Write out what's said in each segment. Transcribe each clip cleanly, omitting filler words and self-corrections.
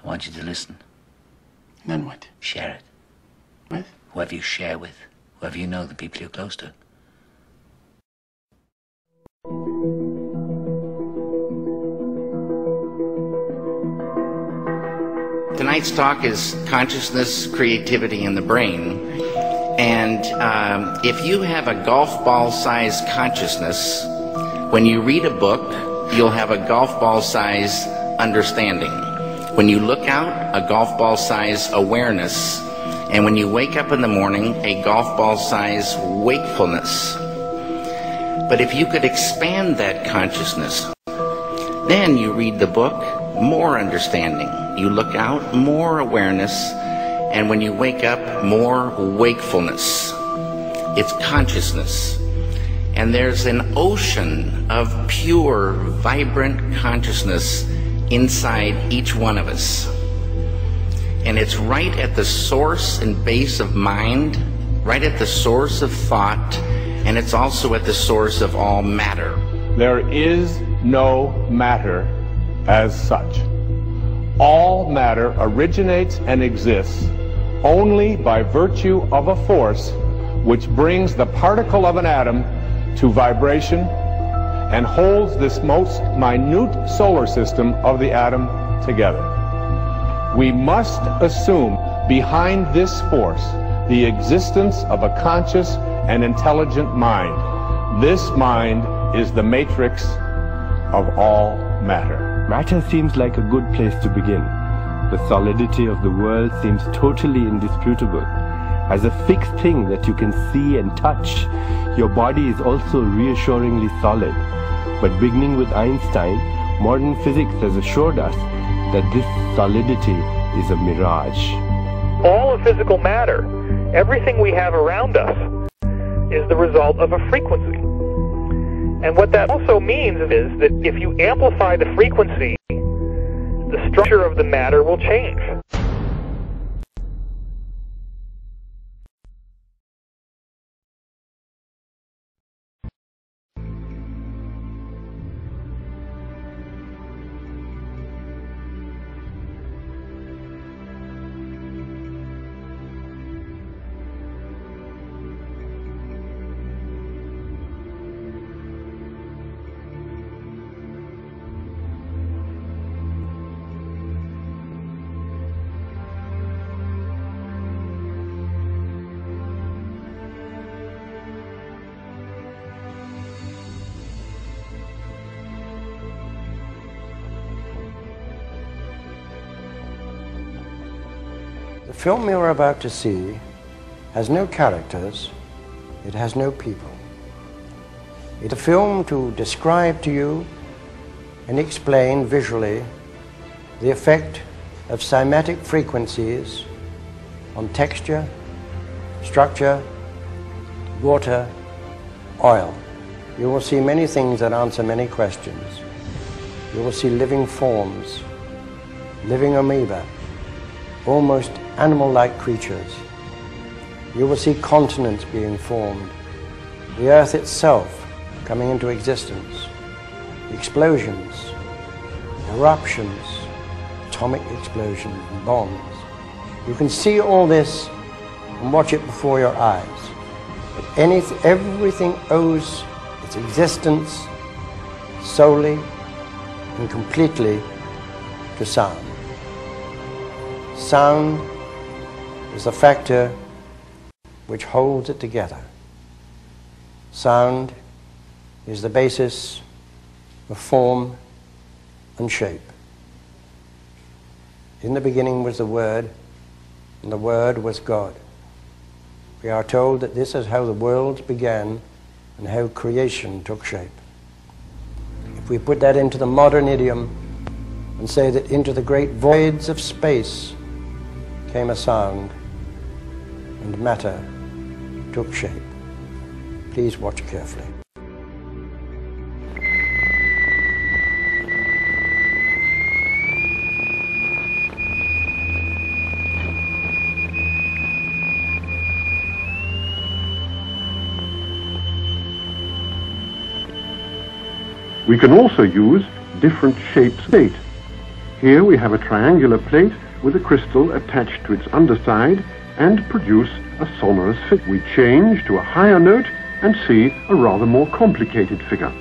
want you to listen. Then what? Share it. With? Whoever you share with. Whoever you know, the people you're close to. Tonight's talk is consciousness, creativity, and the brain. And if you have a golf ball-sized consciousness, when you read a book, you'll have a golf ball-sized understanding. When you look out, a golf ball-sized awareness. And when you wake up in the morning, a golf ball-sized wakefulness. But if you could expand that consciousness, then you read the book, more understanding. You look out, more awareness. And when you wake up, more wakefulness. It's consciousness. And there's an ocean of pure, vibrant consciousness inside each one of us. And it's right at the source and base of mind, right at the source of thought, and it's also at the source of all matter. There is no matter as such. All matter originates and exists only by virtue of a force which brings the particle of an atom to vibration and holds this most minute solar system of the atom together. We must assume behind this force the existence of a conscious and intelligent mind. This mind is the matrix of all matter. Matter seems like a good place to begin. The solidity of the world seems totally indisputable. As a fixed thing that you can see and touch, your body is also reassuringly solid. But beginning with Einstein, modern physics has assured us that this solidity is a mirage. All of physical matter, everything we have around us, is the result of a frequency. And what that also means is that if you amplify the frequency, the structure of the matter will change. The film you're about to see has no characters, it has no people. It's a film to describe to you and explain visually the effect of cymatic frequencies on texture, structure, water, oil. You will see many things that answer many questions. You will see living forms, living amoeba, almost animal-like creatures. You will see continents being formed, the earth itself coming into existence, explosions, eruptions, atomic explosions, and bombs. You can see all this and watch it before your eyes. But everything owes its existence solely and completely to sound. Sound is the factor which holds it together. Sound is the basis of form and shape. In the beginning was the Word, and the Word was God. We are told that this is how the world began and how creation took shape. If we put that into the modern idiom and say that into the great voids of space came a sound, and matter took shape. Please watch carefully. We can also use different shapes of state. Here we have a triangular plate with a crystal attached to its underside and produce a sonorous figure. We change to a higher note and see a rather more complicated figure.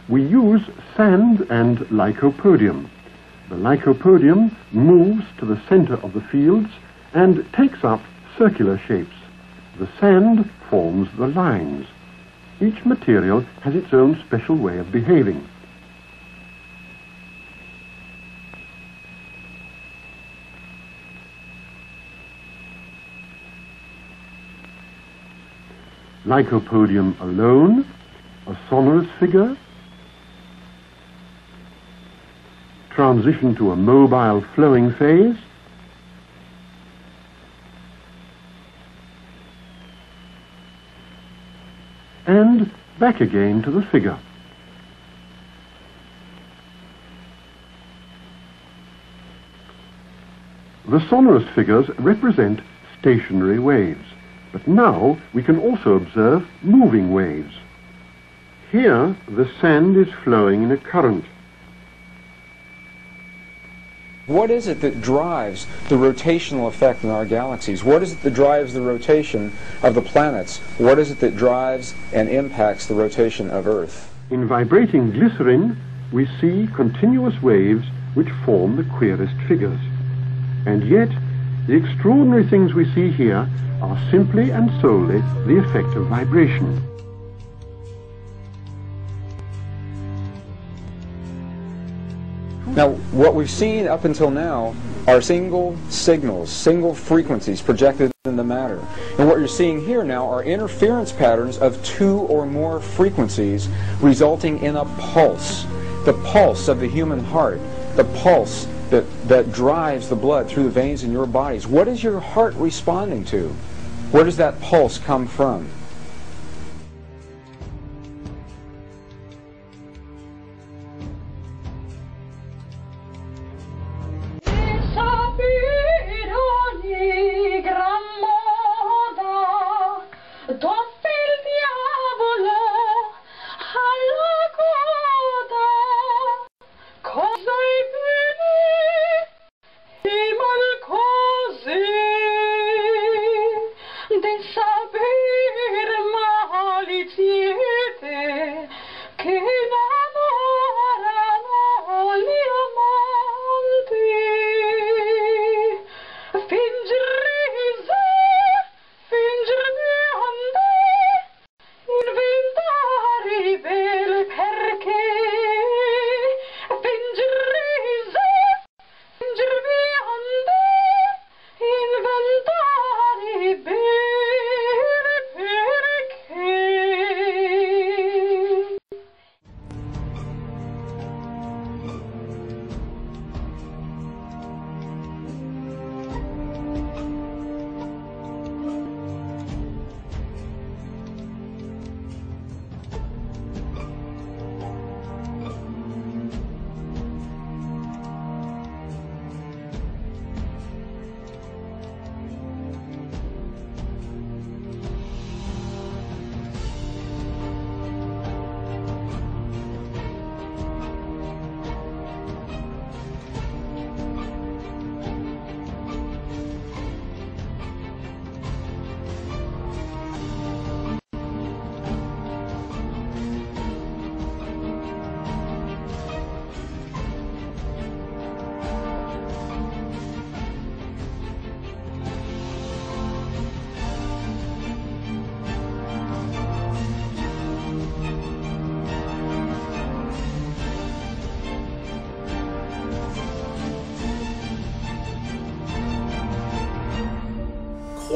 We use sand and lycopodium. The lycopodium moves to the center of the fields and takes up circular shapes. The sand forms the lines. Each material has its own special way of behaving. Lycopodium alone, a sonorous figure, transition to a mobile flowing phase, and back again to the figure. The sonorous figures represent stationary waves, but now we can also observe moving waves. Here the sand is flowing in a current. What is it that drives the rotational effect in our galaxies? What is it that drives the rotation of the planets? What is it that drives and impacts the rotation of Earth? In vibrating glycerin, we see continuous waves which form the queerest figures. And yet, the extraordinary things we see here are simply and solely the effect of vibration. Now, what we've seen up until now are single signals, single frequencies projected in the matter. And what you're seeing here now are interference patterns of 2 or more frequencies resulting in a pulse. The pulse of the human heart, the pulse that drives the blood through the veins in your bodies. What is your heart responding to? Where does that pulse come from? De sapere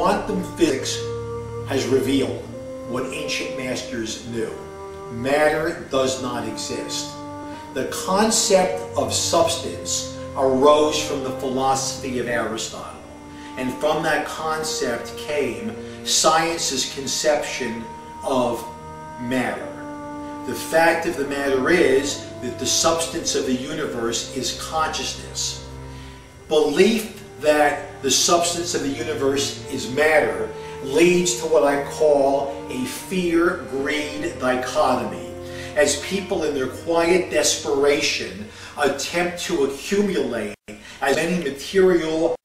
Quantum physics has revealed what ancient masters knew. Matter does not exist. The concept of substance arose from the philosophy of Aristotle, and from that concept came science's conception of matter. The fact of the matter is that the substance of the universe is consciousness. Belief that the substance of the universe is matter leads to what I call a fear-greed dichotomy, as people in their quiet desperation attempt to accumulate as many material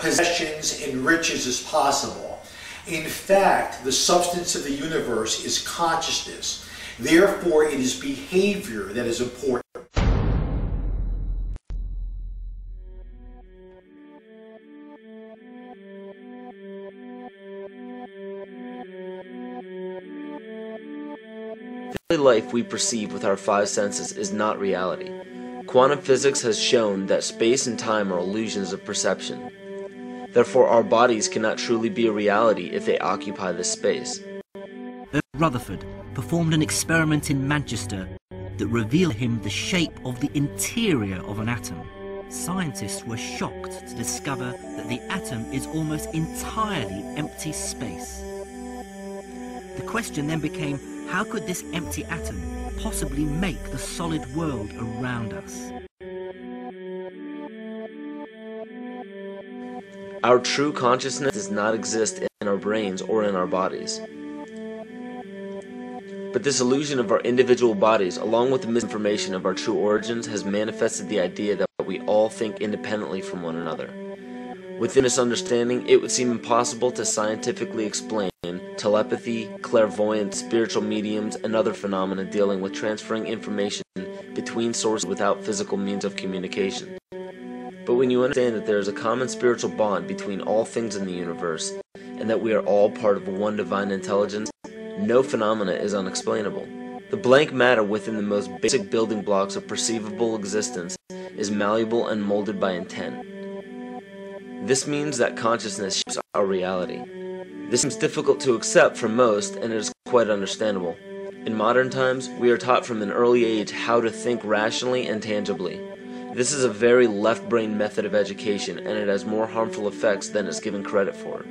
possessions and riches as possible. In fact, the substance of the universe is consciousness. Therefore, it is behavior that is important. The life we perceive with our five senses is not reality. Quantum physics has shown that space and time are illusions of perception. Therefore, our bodies cannot truly be a reality if they occupy this space. Rutherford performed an experiment in Manchester that revealed him the shape of the interior of an atom. Scientists were shocked to discover that the atom is almost entirely empty space. The question then became, how could this empty atom possibly make the solid world around us? Our true consciousness does not exist in our brains or in our bodies. But this illusion of our individual bodies, along with the misinformation of our true origins, has manifested the idea that we all think independently from one another. Within this understanding, it would seem impossible to scientifically explain telepathy, clairvoyance, spiritual mediums, and other phenomena dealing with transferring information between sources without physical means of communication. But when you understand that there is a common spiritual bond between all things in the universe, and that we are all part of one divine intelligence, no phenomena is unexplainable. The blank matter within the most basic building blocks of perceivable existence is malleable and molded by intent. This means that consciousness shapes our reality. This seems difficult to accept for most, and it is quite understandable. In modern times, we are taught from an early age how to think rationally and tangibly. This is a very left-brain method of education, and it has more harmful effects than is given credit for.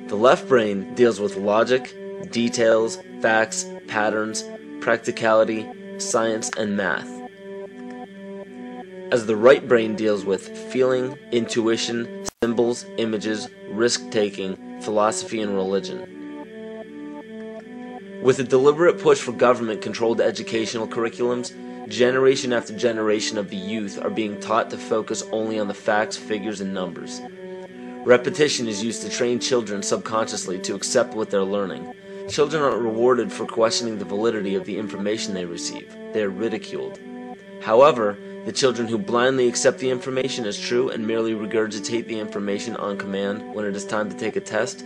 The left brain deals with logic, details, facts, patterns, practicality, science, and math, as the right brain deals with feeling, intuition, symbols, images, risk-taking, philosophy, and religion. With a deliberate push for government-controlled educational curriculums, generation after generation of the youth are being taught to focus only on the facts, figures, and numbers. Repetition is used to train children subconsciously to accept what they're learning. Children aren't rewarded for questioning the validity of the information they receive. They are ridiculed. However, the children who blindly accept the information as true and merely regurgitate the information on command when it is time to take a test,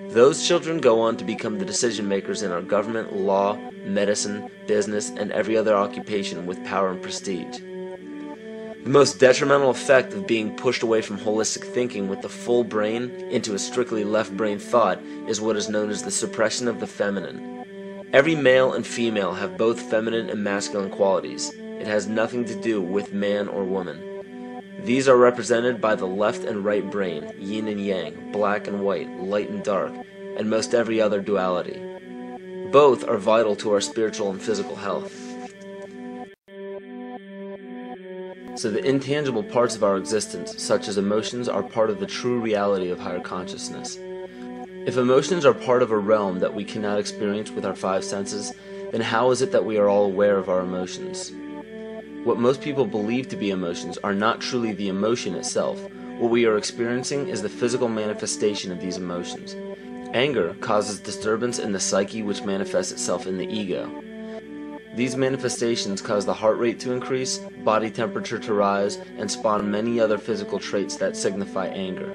those children go on to become the decision makers in our government, law, medicine, business, and every other occupation with power and prestige. The most detrimental effect of being pushed away from holistic thinking with the full brain into a strictly left brain thought is what is known as the suppression of the feminine. Every male and female have both feminine and masculine qualities. It has nothing to do with man or woman. These are represented by the left and right brain, yin and yang, black and white, light and dark, and most every other duality. Both are vital to our spiritual and physical health. So the intangible parts of our existence, such as emotions, are part of the true reality of higher consciousness. If emotions are part of a realm that we cannot experience with our five senses, then how is it that we are all aware of our emotions? What most people believe to be emotions are not truly the emotion itself. What we are experiencing is the physical manifestation of these emotions. Anger causes disturbance in the psyche, which manifests itself in the ego. These manifestations cause the heart rate to increase, body temperature to rise, and spawn many other physical traits that signify anger.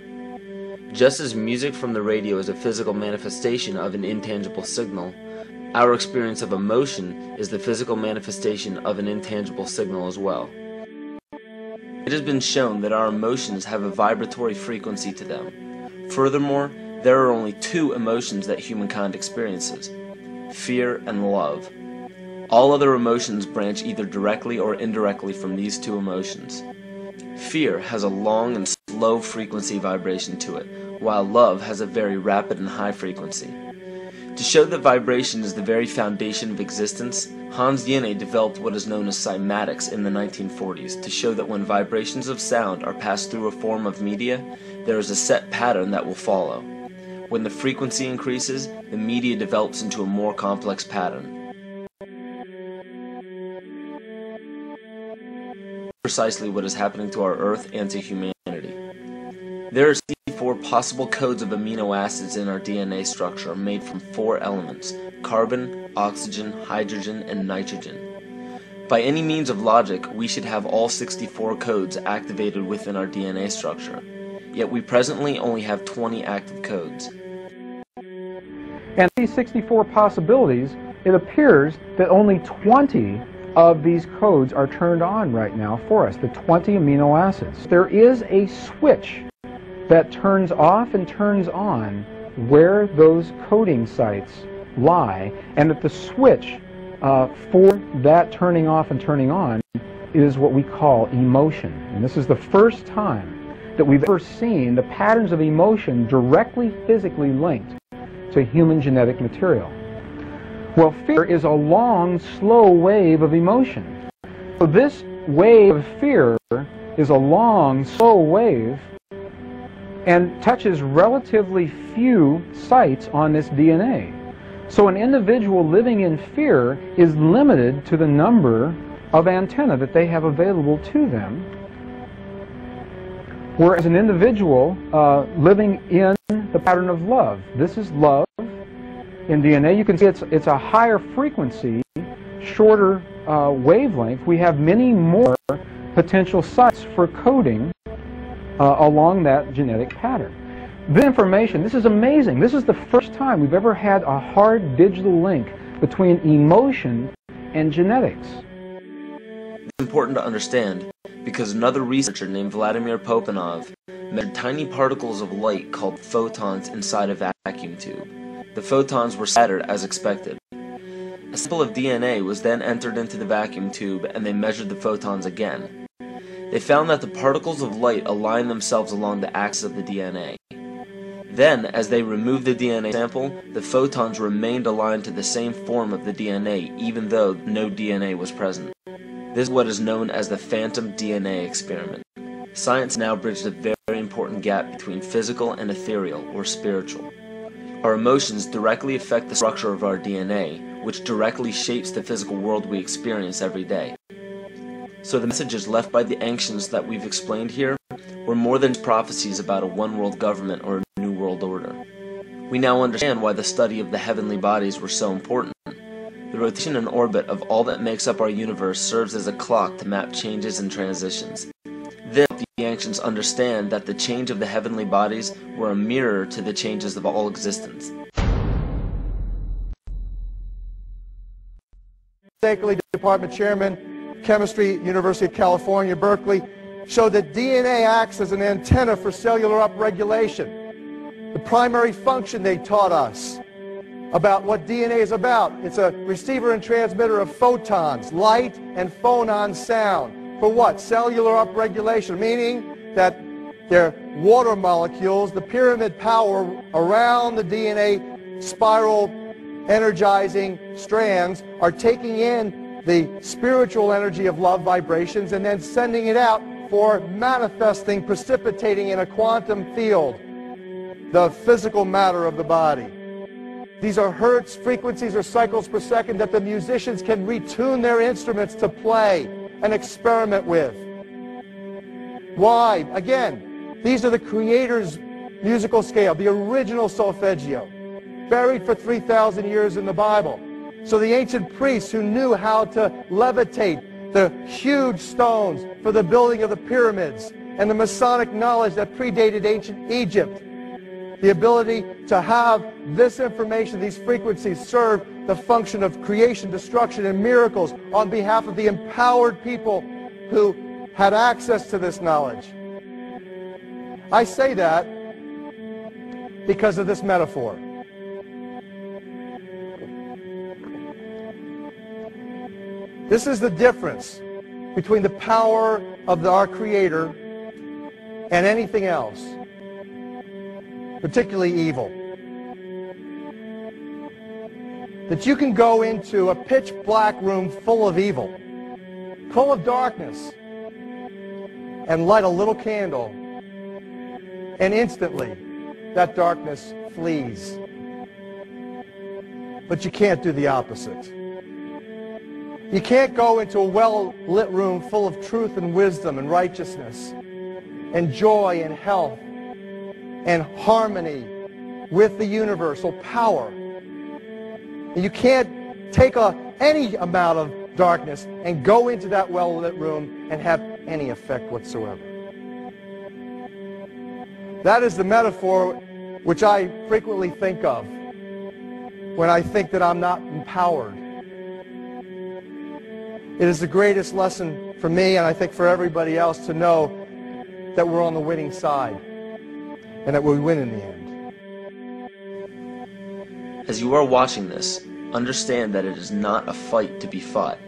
Just as music from the radio is a physical manifestation of an intangible signal, our experience of emotion is the physical manifestation of an intangible signal as well. It has been shown that our emotions have a vibratory frequency to them. Furthermore, there are only two emotions that humankind experiences: fear and love. All other emotions branch either directly or indirectly from these two emotions. Fear has a long and slow frequency vibration to it, while love has a very rapid and high frequency. To show that vibration is the very foundation of existence, Hans Jenny developed what is known as cymatics in the 1940s to show that when vibrations of sound are passed through a form of media, there is a set pattern that will follow. When the frequency increases, the media develops into a more complex pattern. Precisely what is happening to our Earth and to humanity. There are 64 possible codes of amino acids in our DNA structure made from 4 elements: carbon, oxygen, hydrogen, and nitrogen. By any means of logic, we should have all 64 codes activated within our DNA structure. Yet we presently only have 20 active codes. And these 64 possibilities, it appears that only 20 of these codes are turned on right now for us, the 20 amino acids. There is a switch that turns off and turns on where those coding sites lie, and that the switch for that turning off and turning on is what we call emotion. And this is the first time that we've ever seen the patterns of emotion directly physically linked to human genetic material. Well, fear is a long, slow wave of emotion. So this wave of fear is a long, slow wave and touches relatively few sites on this DNA. So an individual living in fear is limited to the number of antennae that they have available to them, whereas an individual living in the pattern of love, this is love in DNA, you can see it's a higher frequency, shorter wavelength. We have many more potential sites for coding along that genetic pattern. This information, this is amazing. This is the first time we've ever had a hard digital link between emotion and genetics. It's important to understand because another researcher named Vladimir Popanov measured tiny particles of light called photons inside a vacuum tube. The photons were scattered as expected. A sample of DNA was then entered into the vacuum tube and they measured the photons again. They found that the particles of light aligned themselves along the axis of the DNA. Then, as they removed the DNA sample, the photons remained aligned to the same form of the DNA even though no DNA was present. This is what is known as the phantom DNA experiment. Science now bridges a very important gap between physical and ethereal, or spiritual. Our emotions directly affect the structure of our DNA, which directly shapes the physical world we experience every day. So the messages left by the ancients that we've explained here were more than prophecies about a one-world government or a new world order. We now understand why the study of the heavenly bodies were so important. The rotation and orbit of all that makes up our universe serves as a clock to map changes and transitions. Then the ancients understand that the change of the heavenly bodies were a mirror to the changes of all existence. Stakeley Department Chairman, Chemistry, University of California, Berkeley, showed that DNA acts as an antenna for cellular upregulation. The primary function they taught us about what DNA is about. It's a receiver and transmitter of photons, light, and phonon sound. For what? Cellular upregulation, meaning that their water molecules, the pyramid power around the DNA spiral energizing strands, are taking in the spiritual energy of love vibrations and then sending it out for manifesting, precipitating in a quantum field, the physical matter of the body. These are hertz, frequencies, or cycles per second that the musicians can retune their instruments to play and experiment with. Why? Again, these are the Creator's musical scale, the original solfeggio, buried for 3,000 years in the Bible. So the ancient priests who knew how to levitate the huge stones for the building of the pyramids, and the Masonic knowledge that predated ancient Egypt, the ability to have this information, these frequencies, serve the function of creation, destruction, and miracles on behalf of the empowered people who had access to this knowledge. I say that because of this metaphor. This is the difference between the power of our Creator and anything else, particularly evil. That you can go into a pitch black room full of evil, full of darkness, and light a little candle, and instantly that darkness flees. But you can't do the opposite. You can't go into a well-lit room full of truth and wisdom and righteousness and joy and health and harmony with the universal power. You can't take any amount of darkness and go into that well-lit room and have any effect whatsoever. That is the metaphor which I frequently think of when I think that I'm not empowered. It is the greatest lesson for me, and I think for everybody else, to know that we're on the winning side and that we win in the end. As you are watching this, understand that it is not a fight to be fought.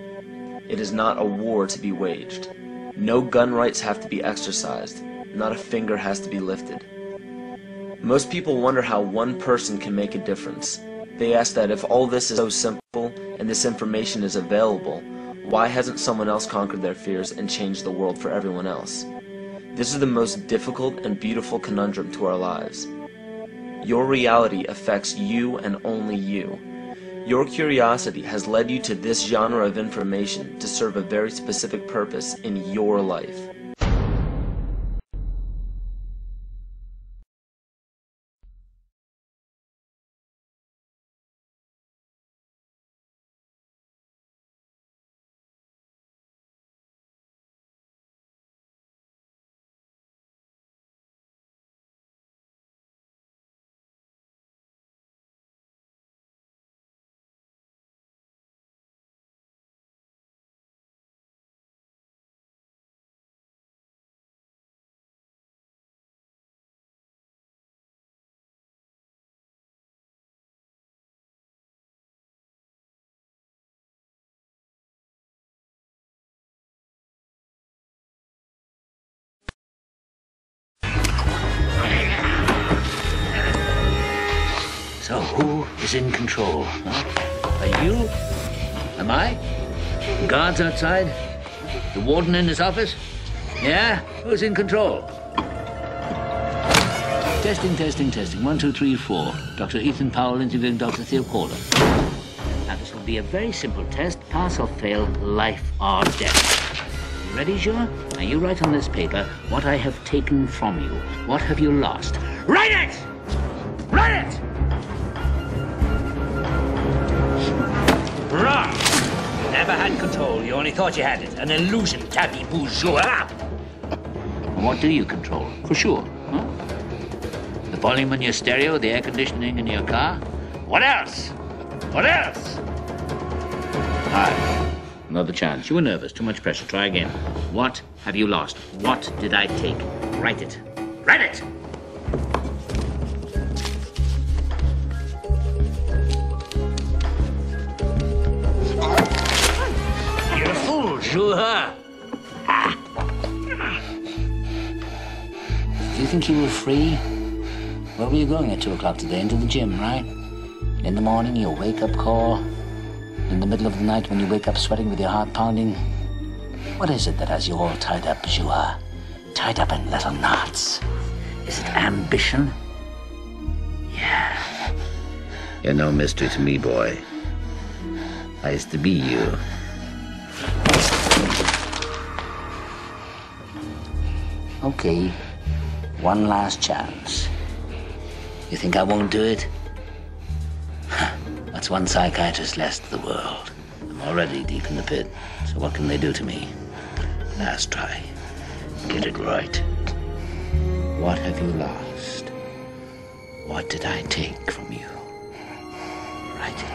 It is not a war to be waged. No gun rights have to be exercised. Not a finger has to be lifted. Most people wonder how one person can make a difference. They ask that if all this is so simple and this information is available, why hasn't someone else conquered their fears and changed the world for everyone else? This is the most difficult and beautiful conundrum to our lives. Your reality affects you and only you. Your curiosity has led you to this genre of information to serve a very specific purpose in your life. So who is in control? Huh? Are you? Am I? Guards outside? The warden in his office? Yeah? Who's in control? Testing, testing, testing. 1, 2, 3, 4. Dr. Ethan Powell interviewing Dr. Theo Calder. Now, this will be a very simple test. Pass or fail, life or death. You ready, Joe? Now, you write on this paper what I have taken from you. What have you lost? Write it! Write it! Wrong! You never had control. You only thought you had it. An illusion, tabby bourgeois. What do you control? For sure. Huh? The volume in your stereo, the air conditioning in your car. What else? What else? All right. Another chance. You were nervous. Too much pressure. Try again. What have you lost? What did I take? Write it. Write it! You're a fool, Juha. Do you think you were free? Where were you going at 2 o'clock today? Into the gym, right? In the morning, your wake-up call. In the middle of the night, when you wake up sweating with your heart pounding. What is it that has you all tied up, Juha? Tied up in little knots? Is it ambition? Yeah. You're no mystery to me, boy. I used to be you. Okay. One last chance. You think I won't do it? That's one psychiatrist less to the world. I'm already deep in the pit, so what can they do to me? Last try. Get it right. What have you lost? What did I take from you? Write it.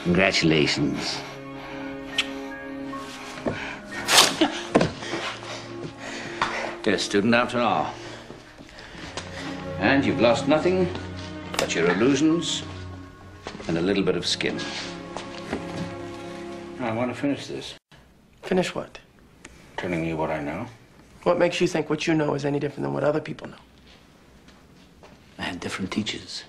Congratulations. You're a student after all. And you've lost nothing but your illusions and a little bit of skin. I want to finish this. Finish what? Telling you what I know. What makes you think what you know is any different than what other people know? I had different teachers.